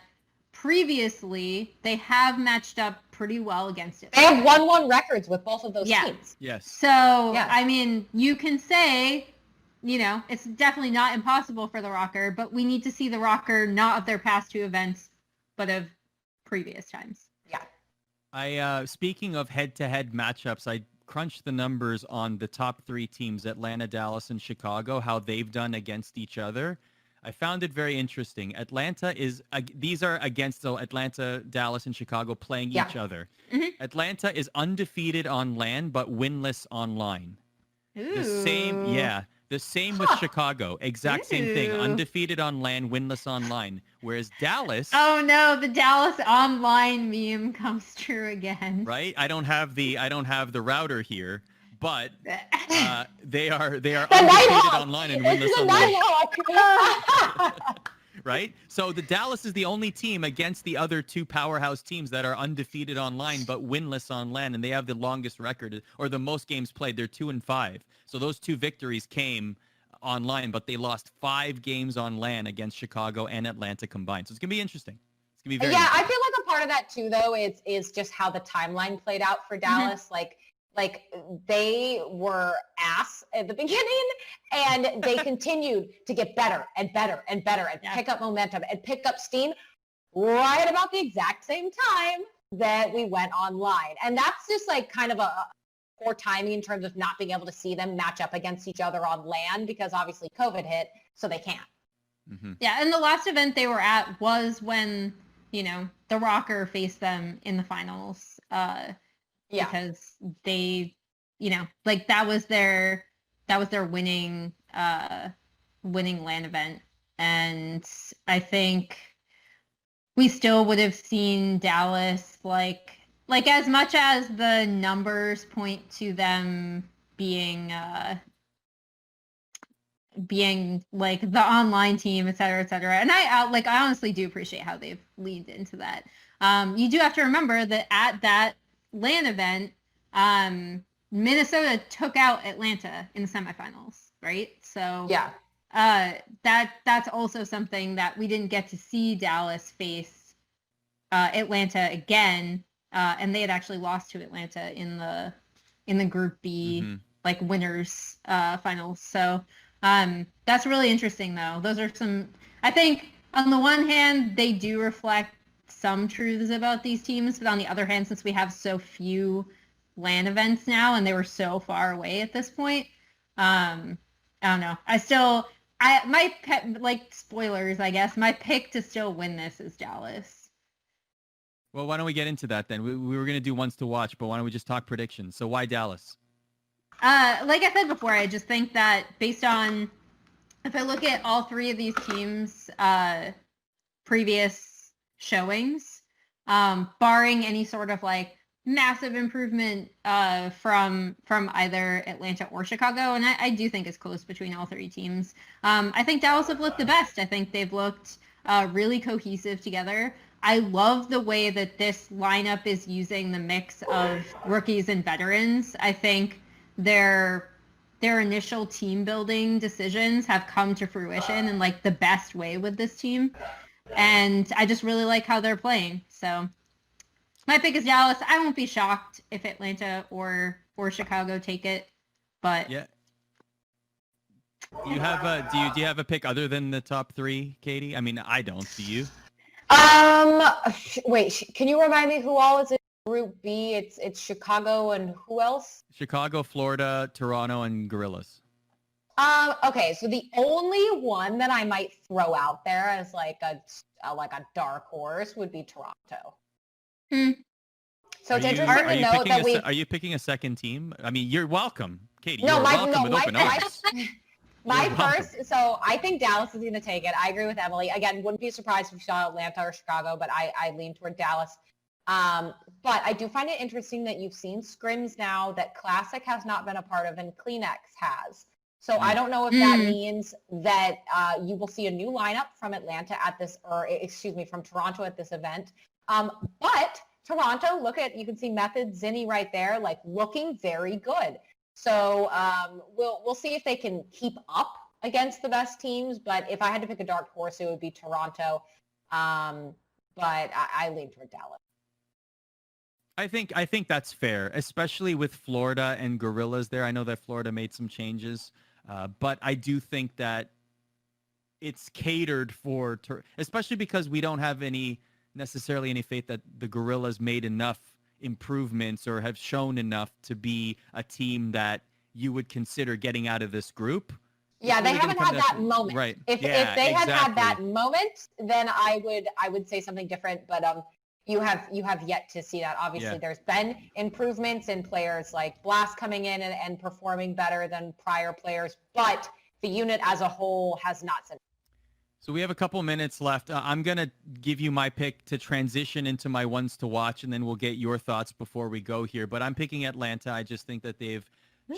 previously they have matched up pretty well against it. They have 1-1 records with both of those teams. Yes. So, I mean, you can say, it's definitely not impossible for the Rokkr, but we need to see the Rokkr not of their past two events, but of previous times. Yeah. Speaking of head-to-head matchups, I crunched the numbers on the top 3 teams, Atlanta, Dallas, and Chicago, how they've done against each other. I found it very interesting. These are against Atlanta, Dallas, and Chicago playing each other. Mm-hmm. Atlanta is undefeated on LAN, but winless online. Ooh. The same with Chicago. Exact same thing. Undefeated on LAN, winless online. Whereas Dallas... Oh no, the Dallas online meme comes true again. Right? I don't have the router here, but they are undefeated online and winless online. Right? So the Dallas is the only team against the other 2 powerhouse teams that are undefeated online but winless on LAN, and they have the longest record or the most games played. They're 2-5. So those 2 victories came online, but they lost 5 games on LAN against Chicago and Atlanta combined. So it's gonna be interesting. It's gonna be very interesting. I feel like a part of that too, though, is just how the timeline played out for Dallas. Like they were ass at the beginning and they continued to get better and better and better and pick up momentum and pick up steam right about the exact same time that we went online. And that's just like kind of a poor timing in terms of not being able to see them match up against each other on LAN because obviously COVID hit, so they can't. Mm-hmm. Yeah, and the last event they were at was when, the Rokkr faced them in the finals. Because they, that was their winning LAN event. And I think we still would have seen Dallas like as much as the numbers point to them being like the online team, et cetera, et cetera. And I honestly do appreciate how they've leaned into that. You do have to remember that at that LAN event, Minnesota took out Atlanta in the semifinals, right? So that's also something that we didn't get to see Dallas face Atlanta again, and they had actually lost to Atlanta in the Group B winners finals. So that's really interesting, though. Those are some. I think on the one hand, they do reflect some truths about these teams, but on the other hand, since we have so few LAN events now and they were so far away at this point, I don't know. Spoilers, I guess, my pick to still win this is Dallas. Well, why don't we get into that then? We were going to do ones to watch, but why don't we just talk predictions? So why Dallas? Like I said before, I just think that based on, if I look at all 3 of these teams' previous showings, barring any sort of massive improvement from either Atlanta or Chicago, and I do think it's close between all 3 teams. I think Dallas have looked the best. I think they've looked really cohesive together. I love the way that this lineup is using the mix of rookies and veterans. I think their initial team building decisions have come to fruition in the best way with this team. And I just really like how they're playing. So my pick is Dallas. I won't be shocked if Atlanta or Chicago take it. But yeah, you have do you have a pick other than the top 3, Katie? I mean, I don't. Do you? Wait. Can you remind me who all is in Group B? It's Chicago and who else? Chicago, Florida, Toronto, and Gorillas. Okay, so the only one that I might throw out there as a dark horse would be Toronto. So it's interesting to note that are you picking a second team? I mean, you're welcome, Katie. No, you're welcome with open arms. My first, so I think Dallas is going to take it. I agree with Emily. Again, wouldn't be surprised if we saw Atlanta or Chicago, but I lean toward Dallas. But I do find it interesting that you've seen scrims now that Classic has not been a part of and Kleenex has. So I don't know if that means that you will see a new lineup from Atlanta at this, or excuse me, from Toronto at this event. But Toronto, you can see Method, Zinni right there, like looking very good. So we'll see if they can keep up against the best teams. But if I had to pick a dark horse, it would be Toronto. But I lean toward Dallas. I think that's fair, especially with Florida and Gorillas there. I know that Florida made some changes, but I do think that it's catered for, especially because we don't have necessarily any faith that the Gorillas made enough improvements or have shown enough to be a team that you would consider getting out of this group. Yeah, they haven't had that moment. Right. If they had that moment, then I would say something different. But you have yet to see that. Obviously, there's been improvements in players like Blast coming in and performing better than prior players, but the unit as a whole has not seen. So we have a couple minutes left. I'm going to give you my pick to transition into my ones to watch, and then we'll get your thoughts before we go here. But I'm picking Atlanta. I just think that they've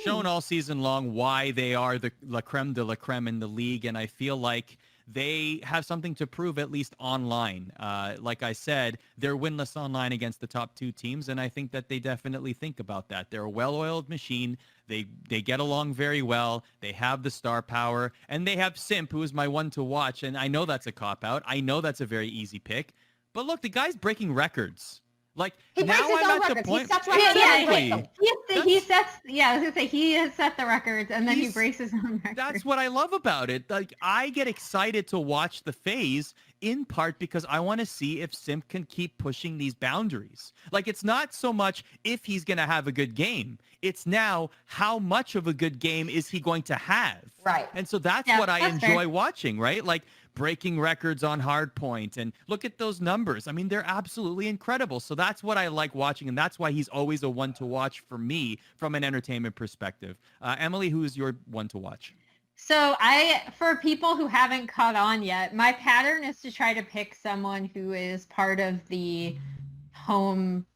shown all season long why they are the la creme de la creme in the league, and I feel like they have something to prove, at least online. Like I said, they're winless online against the top two teams, and I think that they definitely think about that. They're a well-oiled machine. They get along very well. They have the star power, and they have Simp, who is my one to watch, and I know that's a cop-out. I know that's a very easy pick. But look, the guy's breaking records. Like, he now I'm at the point. He sets records. He sets. Yeah, I was gonna say he has set the records, and then he breaks his own records. That's what I love about it. Like, I get excited to watch the phase, in part because I want to see if Simp can keep pushing these boundaries. Like, it's not so much if he's gonna have a good game. It's now how much of a good game is he going to have. Right. And so that's what I enjoy watching. Right. Like, breaking records on hard point, and look at those numbers. I mean, they're absolutely incredible. So that's what I like watching, and that's why he's always a one to watch for me from an entertainment perspective. Emily, who is your one to watch? So for people who haven't caught on yet, my pattern is to try to pick someone who is part of the home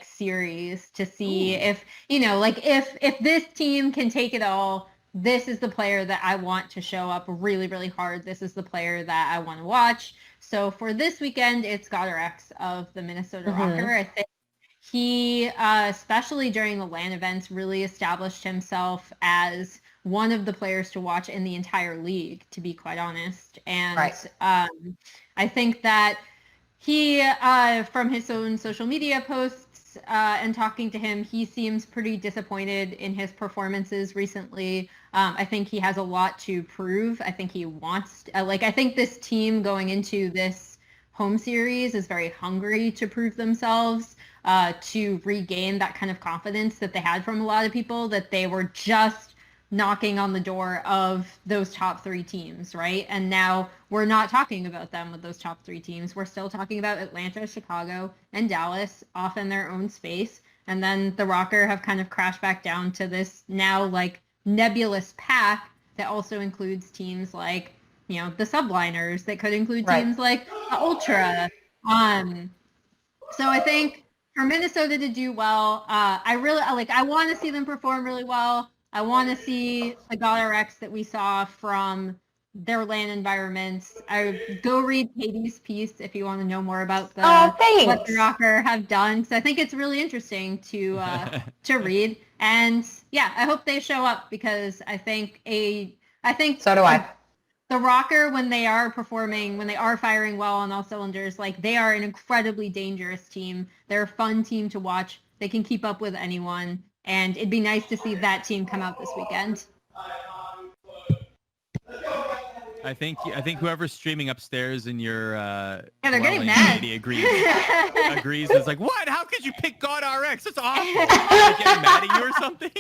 series to see if, if this team can take it all. This is the player that I want to show up really, really hard. This is the player that I want to watch. So for this weekend, it's GodRx of the Minnesota Rokkr. I think he, especially during the LAN events, really established himself as one of the players to watch in the entire league, to be quite honest. And I think that he, from his own social media posts, and talking to him, he seems pretty disappointed in his performances recently. I think he has a lot to prove. I think he wants, I think this team going into this home series is very hungry to prove themselves, to regain that kind of confidence that they had from a lot of people, that they were just knocking on the door of those top three teams, right? And now we're not talking about them with those top three teams. We're still talking about Atlanta, Chicago, and Dallas off in their own space. And then the Rokkr have kind of crashed back down to this now nebulous pack that also includes teams like, the subliners, that could include teams like the Ultra. So I think for Minnesota to do well, I want to see them perform really well. I want to see the GodRx that we saw from their LAN environments. I go read Katie's piece if you want to know more about what the Rokkr have done. So I think it's really interesting to read. And yeah, I hope they show up, because I think so do I. The Rokkr, when they are performing, when they are firing well on all cylinders, they are an incredibly dangerous team. They're a fun team to watch. They can keep up with anyone. And it'd be nice to see that team come out this weekend. I think whoever's streaming upstairs in your they're getting mad. agrees. It's like, what? How could you pick GodRx? That's awful. Are they getting mad at you or something?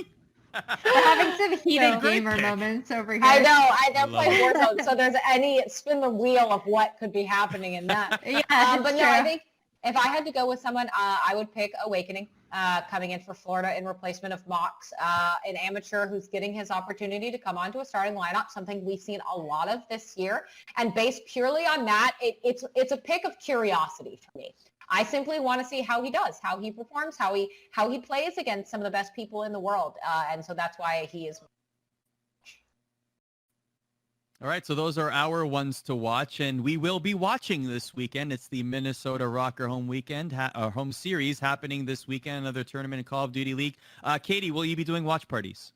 We're having some heated gamer moments over here. I know. I don't play Warzone, so there's any spin the wheel of what could be happening in that. Yeah, but no, I think if I had to go with someone, I would pick Awakening. coming in for Florida in replacement of Mox, an amateur who's getting his opportunity to come onto a starting lineup, something we've seen a lot of this year. And based purely on that, it's a pick of curiosity for me. I simply want to see how he does, how he performs, how he plays against some of the best people in the world. And so that's why he is. All right, so those are our ones to watch, and we will be watching this weekend. It's the Minnesota Rokkr home weekend, home series happening this weekend, another tournament in Call of Duty League. Katie, will you be doing watch parties?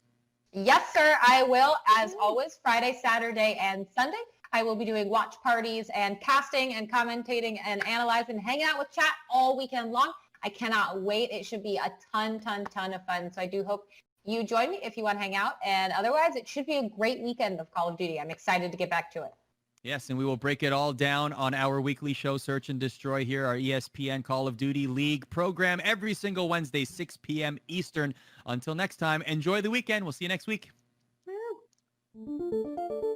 Yes, sir, I will. As always, Friday, Saturday, and Sunday, I will be doing watch parties and casting and commentating and analyzing, hanging out with chat all weekend long. I cannot wait. It should be a ton of fun. So I do hope you join me if you want to hang out. And otherwise, it should be a great weekend of Call of Duty. I'm excited to get back to it. Yes, and we will break it all down on our weekly show, Search and Destroy here, our ESPN Call of Duty League program every single Wednesday, 6 p.m. Eastern. Until next time, enjoy the weekend. We'll see you next week. Woo.